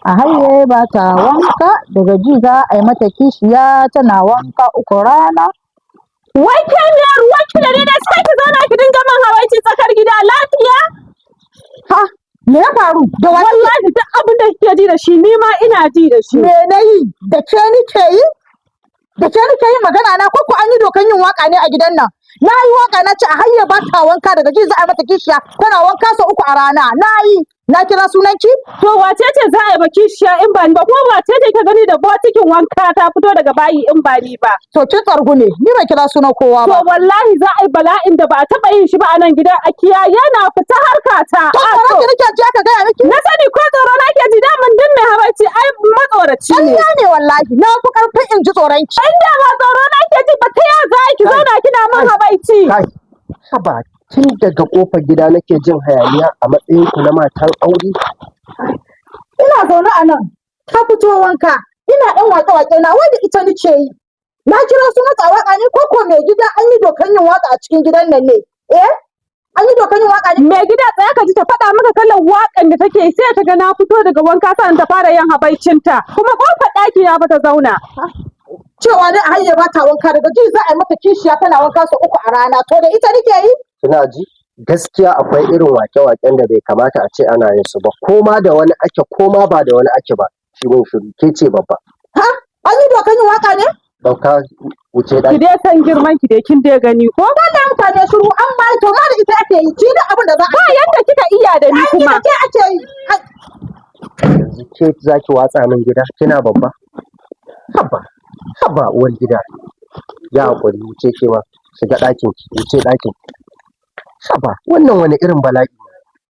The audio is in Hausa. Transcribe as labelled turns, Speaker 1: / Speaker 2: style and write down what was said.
Speaker 1: A haye ba ta wanka daga ji za a yi mata kishiya tana wanka uku rana.
Speaker 2: Wai ke ne ruwanki da ni da sai ki zauna ki dinga min hawaici tsakar gida lafiya?
Speaker 1: Ha, me ya faru? Da
Speaker 2: wallahi duk abin da kike ji da shi ni ma ina ji da shi.
Speaker 1: Me nayi? Da ke nike yi? Da ke nike yi magana na ko an yi dokan yin waka ne a gidan nan? Na yi waka na ce a hayya ba ta wanka daga ji za a yi mata kishiya tana wanka sau uku a rana. Na yi. Na kira sunanki?
Speaker 2: To wace ce za a yi kishiya in ba ni ba, kuma wace ce ka gani da botikin wanka ta fito daga bayi in ba ni ba?
Speaker 1: To kin tsargu ne, ni ban kira sunan kowa ba.
Speaker 2: To wallahi za a yi bala'in da ba a taɓa yin shi ba a nan gidan a kiyaye yana fita harka ta.
Speaker 1: To tsoron ki nake ji aka gaya miki?
Speaker 2: Na sani ko tsoro na ke ji daman din mai habaici ai matsoraci ne.
Speaker 1: Allah ne wallahi, na fi karfin in ji tsoron ki.
Speaker 2: Inda ba tsoro na ke ji ba ta ya za ki zauna kina min habaici.
Speaker 3: Kai, haba tun daga kofar gida nake jin hayaniya a matsayin ku na matan aure.
Speaker 1: Ina zaune a nan, ta fito wanka, ina ɗan waƙe-waƙe na wai da ita nake yi. Na kira su matsa waƙa ne ko mai gida an yi dokan yin waƙa a cikin gidan nan ne? An yi dokan yin waƙa ne?
Speaker 2: Mai gida tsaya ka ji ta faɗa maka kalan waƙan da take sai ta ga na fito daga wanka sannan ta fara yin habaicinta. Kuma ƙofar ɗaki na ba ta zauna.
Speaker 1: Cewa ne a hanyar ba ta wanka daga ji za a yi mata kishiya tana wanka sau uku a rana. To da ita nake yi?
Speaker 3: Kina ji? Gaskiya akwai irin wake-waken da bai kamata a ce ana yin su ba. Ko ma da wani ake ko ma ba da wani ake ba. Shi mun shiru ke ce babba.
Speaker 1: Ha? An yi dokan yin waƙa ne?
Speaker 3: Dauka wuce ɗaki.
Speaker 2: Ki dai san girman ki dai kin dai gani ko?
Speaker 1: Ba da mutane shiru an ma to ma da ita ake yi. Ki da abin da za a yi.
Speaker 2: Ba yadda kika iya da ni kuma.
Speaker 1: Ke ake yi.
Speaker 3: Yanzu ke za ki watsa min gida kina babba. Haba uwar gida. Ya haƙuri wuce ke ma shiga ɗakin ki wuce ɗakin. Haba wannan wani irin bala'i